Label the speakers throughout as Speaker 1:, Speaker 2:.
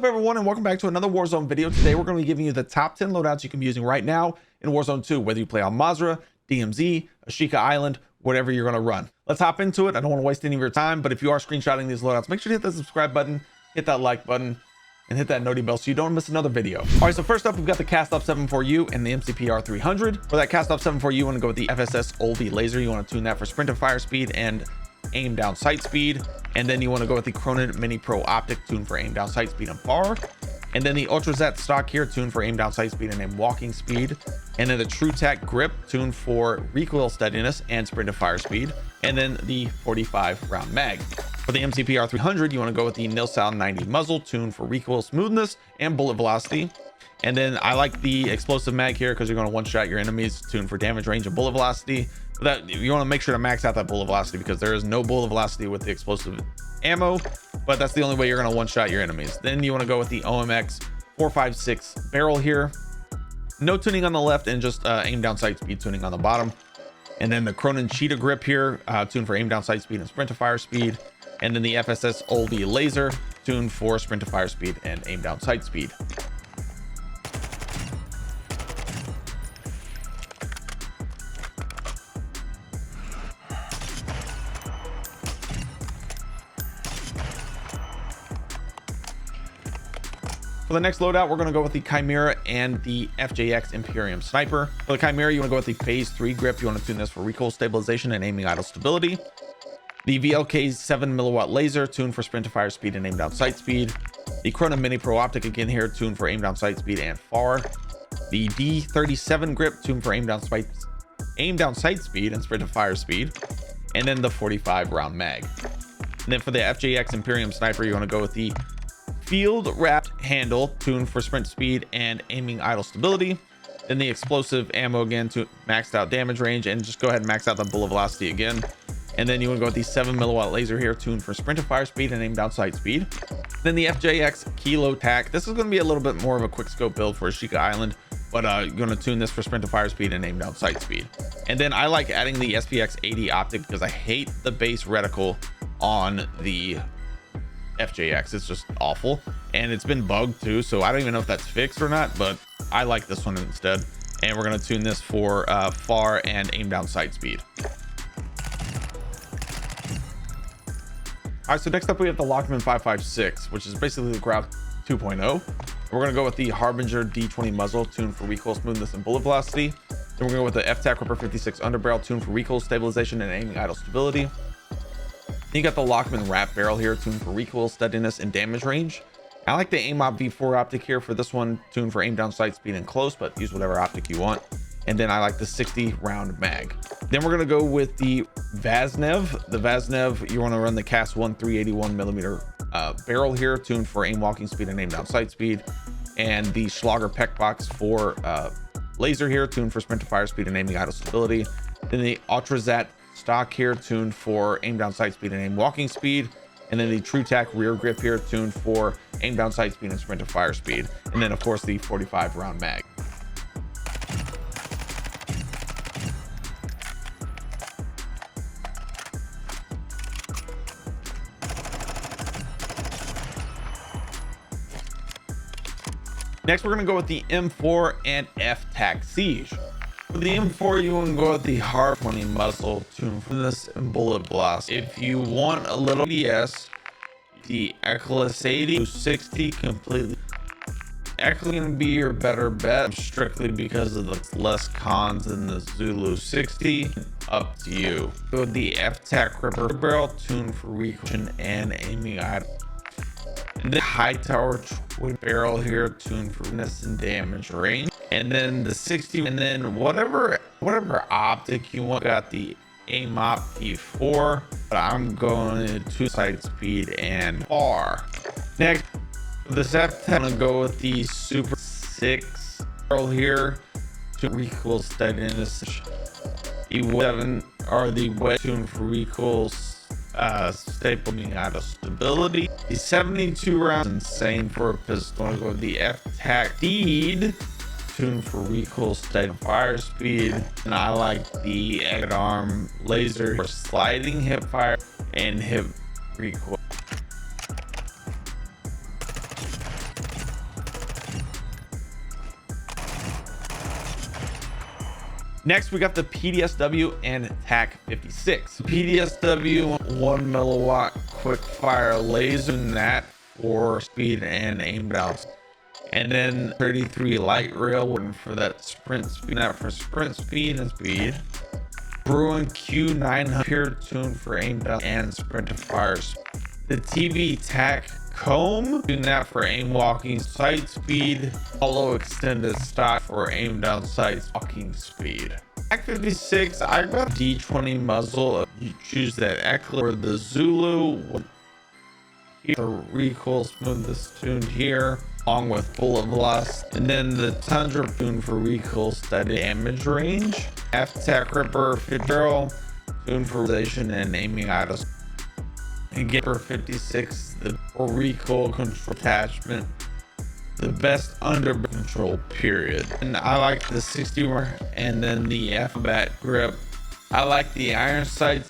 Speaker 1: up everyone, and welcome back to another Warzone video. Today we're going to be giving you the top 10 loadouts you can be using right now in Warzone 2, whether you play on Mazra, DMZ, Ashika Island, whatever you're going to run. Let's hop into it. I don't want to waste any of your time, but if you are screenshotting these loadouts, make sure to hit that subscribe button, hit that like button, and hit that noti bell so you don't miss another video. All right, so first up, we've got the Kastov 74U and the MCPR 300. For that Kastov 74U, you want to go with the FSS OLV laser. You want to tune that for sprint and fire speed and aim down sight speed, and then you want to go with the Cronen Mini Pro optic, tuned for aim down sight speed and far, and then the UltraZet stock here, tuned for aim down sight speed and aim walking speed, and then the TrueTac grip, tuned for recoil steadiness and sprint and fire speed, and then the 45 round mag. For the MCPR 300, you want to go with the Nilsal 90 muzzle, tuned for recoil smoothness and bullet velocity. And then I like the explosive mag here because you're going to one-shot your enemies, tuned for damage range and bullet velocity. That you want to make sure to max out that bullet velocity because there is no bullet velocity with the explosive ammo, but that's the only way you're going to one-shot your enemies. Then you want to go with the OMX 456 barrel here, no tuning on the left and just aim down sight speed tuning on the bottom. And then the Cronen Cheetah grip here, tuned for aim down sight speed and sprint to fire speed. And then the FSS OLV laser, tuned for sprint to fire speed and aim down sight speed. For the next loadout, we're going to go with the Chimera and the FJX Imperium sniper. For the Chimera, you want to go with the phase 3 grip. You want to tune this for recoil stabilization and aiming idle stability. The VLK 7mW laser, tuned for sprint to fire speed and aim down sight speed. The Cronen Mini Pro optic again here, tuned for aim down sight speed and far. The D37 grip, tuned for aim down sight speed and sprint to fire speed. And then the 45 round mag. And then for the FJX Imperium sniper, you want to go with the field wrapped handle, tuned for sprint speed and aiming idle stability. Then the explosive ammo again to maxed out damage range, and just go ahead and max out the bullet velocity again. And then you want to go with the 7mW laser here, tuned for sprint to fire speed and aim down sight speed. Then the FJX Kilo TAC. This is going to be a little bit more of a quick scope build for Ashika Island, but you're going to tune this for sprint to fire speed and aim down sight speed. And then I like adding the SPX 80 optic because I hate the base reticle on the FJX. It's just awful, and it's been bugged too, so I don't even know if that's fixed or not, but I like this one instead. And we're going to tune this for far and aim down sight speed. All right, so next up we have the Lachmann 556, which is basically the Grout 2.0. We're going to go with the Harbinger D20 muzzle, tuned for recoil smoothness and bullet velocity. Then we're going to go with the FTAC Ripper 56 underbarrel, tuned for recoil stabilization and aiming idle stability. Then you got the Lachmann wrap barrel here, tuned for recoil steadiness and damage range. I like the AIMOP V4 optic here for this one, tuned for aim down sight speed and close, but use whatever optic you want. And then I like the 60 round mag. Then we're going to go with the Vaznev. The Vaznev, you want to run the Cast 1 381mm barrel here, tuned for aim walking speed and aim down sight speed. And the Schlager Peck Box 4 laser here, tuned for sprint to fire speed and aiming idle stability. Then the UltraZet stock here, tuned for aim down sight speed and aim walking speed. And then the TrueTac rear grip here, tuned for aim down sight speed and sprint to fire speed. And then of course the 45 round mag. Next, we're going to go with the M4 and FTAC Siege. For the M4, you want to go with the Hard 20 muzzle, tuned for this and bullet velocity. If you want a little DS, the Eclipse 80 60 completely. Actually going to be your better bet, strictly because of the less cons than the Zulu 60. Up to you. Go with the FTAC Ripper barrel, tuned for recoil and aiming idle. And the high tower twin barrel here, tuned for fitness and damage range. And then the 60, and then whatever optic you want. Got the AIMOP V4, but I'm going to sight speed and far. Next, for the set, I'm gonna go with the Super 6 barrel here to recoil steadiness. E7 are the wet tuned for recoil stapling out of stability. The 72 rounds insane for a pistol. I'm going to go with the FTAC Speed, tuned for recoil steady fire speed. And I like the Egg Arm laser for sliding hip fire and hip recoil. Next, we got the PDSW and FTAC 56. PDSW 1 milliwatt quick fire laser, that for speed and aim down. And then 33 light rail for that sprint speed, that for sprint speed and speed. Bruin Q900 pure tune for aim down and sprint to fire. The TV TAC comb, doing that for aim walking sight speed. Hollow extended stock for aim down sight walking speed. FTAC 56, I got D20 muzzle. You choose that Echo or the Zulu. Here, the recoil smoothest tuned here, along with bullet velocity. And then the Tundra tune for recoil steady damage range. FTAC Ripper 50 barrel, tune for position and aiming items. And Ripper 56, the recoil control attachment, the best under control period. And I like the 60 and then the FBAT grip. I like the iron sights.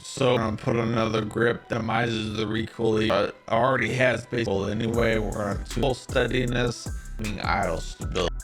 Speaker 1: So I'm gonna put another grip that minimizes the recoil. It already has baseball anyway. We're gonna tool steadiness, meaning idle stability.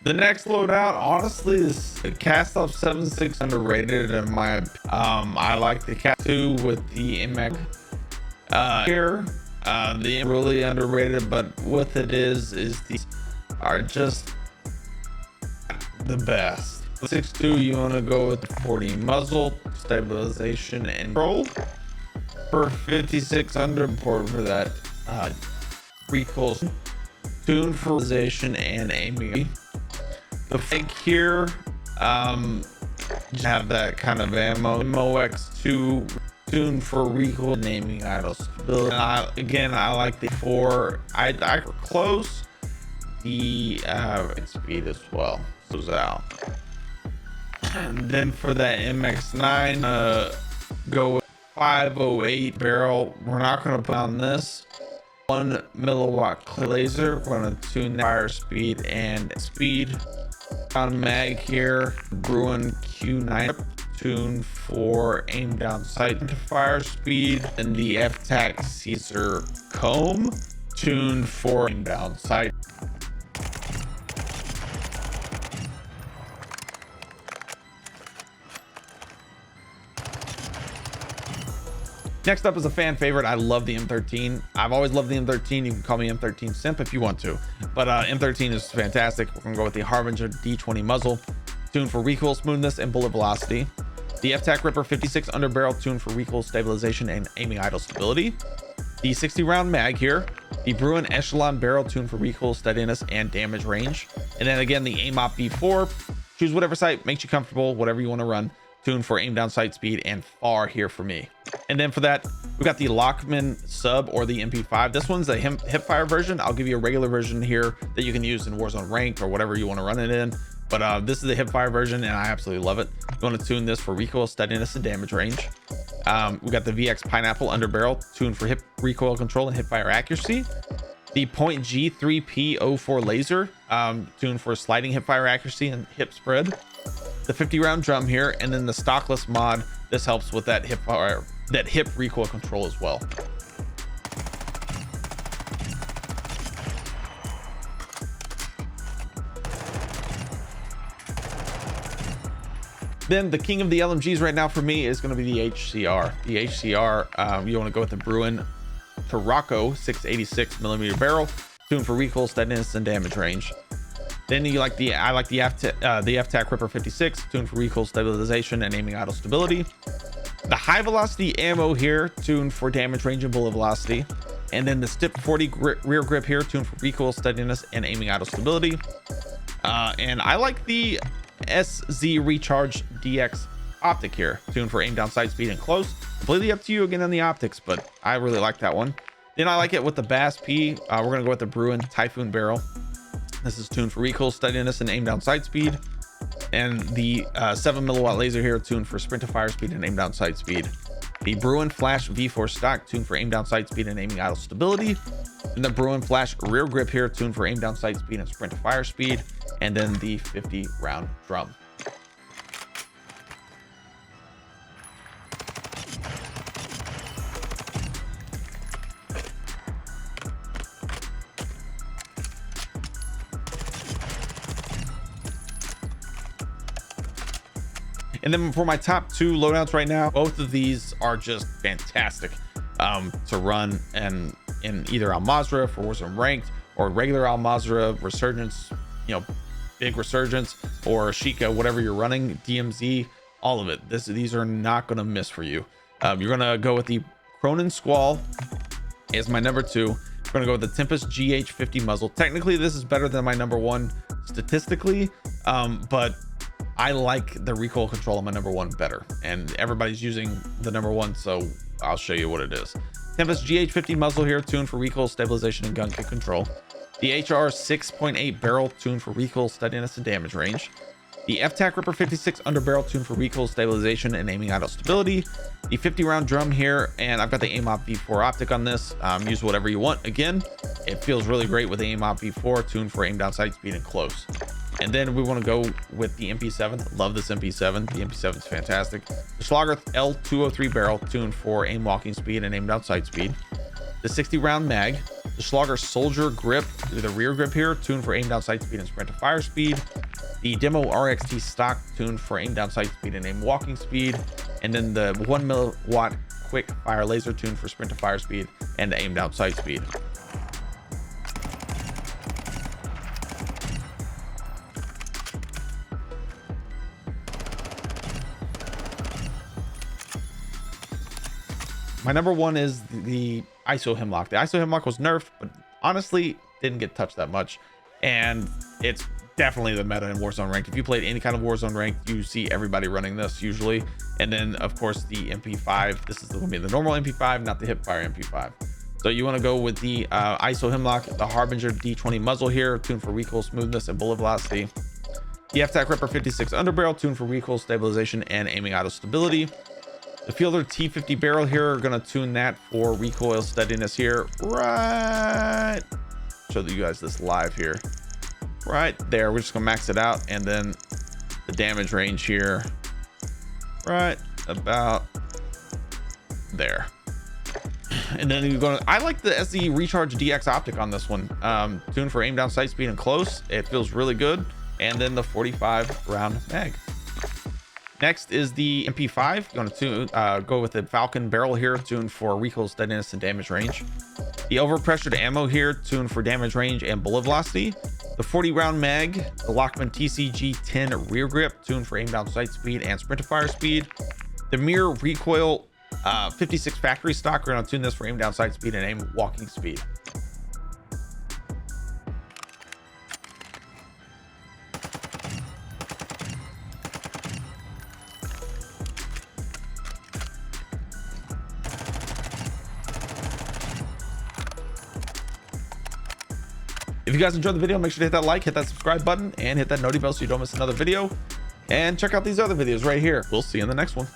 Speaker 1: The next loadout, honestly, is the Kastov 7.6 underrated in my I like the Cat 2 with the MX here. The really underrated, but with it is these are just the best. 6.2, you want to go with the 40 muzzle, stabilization and control. For 56 under, important for that recoil tune for stabilization and aiming. The fake here, have that kind of ammo. MOX2 tune for recoil and aiming idle stability. And I like the 4. I close the speed as well. Goes out. And then for that MX9, go with 508 barrel. We're not going to put on this. 1 milliwatt laser. We're going to tune fire speed and speed. On mag here, Bruin Q9 tune for aim down sight to fire speed, and the FTAC Siege comb tune for aim down sight. Next up is a fan favorite. I love the M13. I've always loved the M13. You can call me M13 simp if you want to, but M13 is fantastic. We're gonna go with the Harbinger D20 muzzle, tuned for recoil smoothness and bullet velocity. The FTAC Ripper 56 underbarrel, tuned for recoil stabilization and aiming idle stability. The 60 round mag here. The Bruin Echelon barrel, tuned for recoil steadiness and damage range. And then again, the AIM-OP B4. Choose whatever sight makes you comfortable, whatever you want to run. Tuned for aim down sight speed and far here for me. And then for that, we got the Lachmann Sub or the MP5. This one's a hipfire version. I'll give you a regular version here that you can use in Warzone ranked or whatever you want to run it in. But this is the hipfire version and I absolutely love it. You want to tune this for recoil steadiness and damage range. We got the VX Pineapple underbarrel, tuned for hip recoil control and hipfire accuracy. The Point G3P04 laser, tuned for sliding hipfire accuracy and hip spread. The 50 round drum here, and then the stockless mod. This helps with that hip recoil control as well. Then the king of the LMGs right now for me is going to be the HCR. The HCR, you want to go with the Bruin Tarraco 686 millimeter barrel, tuned for recoil steadiness and damage range. Then I like the FTAC Ripper 56, tuned for recoil stabilization and aiming idle stability. The high velocity ammo here, tuned for damage range and bullet velocity. And then the Stip 40 rear grip here, tuned for recoil steadiness and aiming idle stability. And I like the SZ Recharge DX optic here, tuned for aim down sight speed and close. Completely up to you again on the optics, but I really like that one. Then I like it with the BAS-P. We're gonna go with the Bruin Typhoon barrel. This is tuned for recoil steadiness and aim down sight speed. And the 7 milliwatt laser here, tuned for sprint to fire speed and aim down sight speed. The Bruin Flash V4 stock, tuned for aim down sight speed and aiming idle stability. And the Bruin Flash rear grip here, tuned for aim down sight speed and sprint to fire speed. And then the 50 round drum. And then for my top 2 loadouts right now, both of these are just fantastic to run and in either Al Mazrah for Warzone ranked, or regular Al Mazrah, Resurgence, you know, big Resurgence, or Ashika, whatever you're running, DMZ, all of it. These are not going to miss for you. You're going to go with the Cronen Squall as my number 2. We're going to go with the Tempest GH50 muzzle. Technically, this is better than my number 1 statistically, but I like the recoil control on my number 1 better, and everybody's using the number 1, so I'll show you what it is. Tempest GH50 muzzle here, tuned for recoil, stabilization, and gun kick control. The HR 6.8 barrel, tuned for recoil, steadiness, and damage range. The FTAC Ripper 56 underbarrel, tuned for recoil, stabilization, and aiming idle stability. The 50 round drum here, and I've got the AIM-OP V4 optic on this. Use whatever you want. Again, it feels really great with the AIM-OP V4, tuned for aim down sight speed and close. And then we want to go with the MP7. Love this MP7. The MP7 is fantastic. The Schlager L203 barrel, tuned for aim walking speed and aim down sight speed. The 60 round mag. The Schlager Soldier grip, the rear grip here, tuned for aim down sight speed and sprint to fire speed. The Demo RXT stock, tuned for aim down sight speed and aim walking speed. And then the 1 milliwatt quick fire laser, tuned for sprint to fire speed and aim down sight speed. My number 1 is the ISO Hemlock. The ISO Hemlock was nerfed, but honestly didn't get touched that much, and it's definitely the meta in Warzone ranked. If you played any kind of Warzone ranked, you see everybody running this usually. And then of course the MP5. This is going to be the normal MP5, not the hipfire MP5. So you want to go with the ISO Hemlock, the Harbinger D20 muzzle here, tuned for recoil smoothness and bullet velocity. The FTAC Ripper 56 underbarrel, tuned for recoil stabilization and aiming idle stability. The Fielder T50 barrel here, are going to tune that for recoil steadiness here. Right. Show you guys this live here. Right there. We're just going to max it out. And then the damage range here. Right about there. And then you're going to, I like the SE Recharge DX optic on this one. Tuned for aim down sight speed and close. It feels really good. And then the 45 round mag. Next is the MP5. You're going to go with the Falcon barrel here, tuned for recoil steadiness and damage range. The overpressured ammo here, tuned for damage range and bullet velocity. The 40 round mag, the Lachmann TCG10 rear grip, tuned for aim down sight speed and sprint to fire speed. The Mirror recoil 56 factory stock. We're going to tune this for aim down sight speed and aim walking speed. If you guys enjoyed the video, make sure to hit that like, hit that subscribe button, and hit that noti bell so you don't miss another video. And check out these other videos right here. We'll see you in the next one.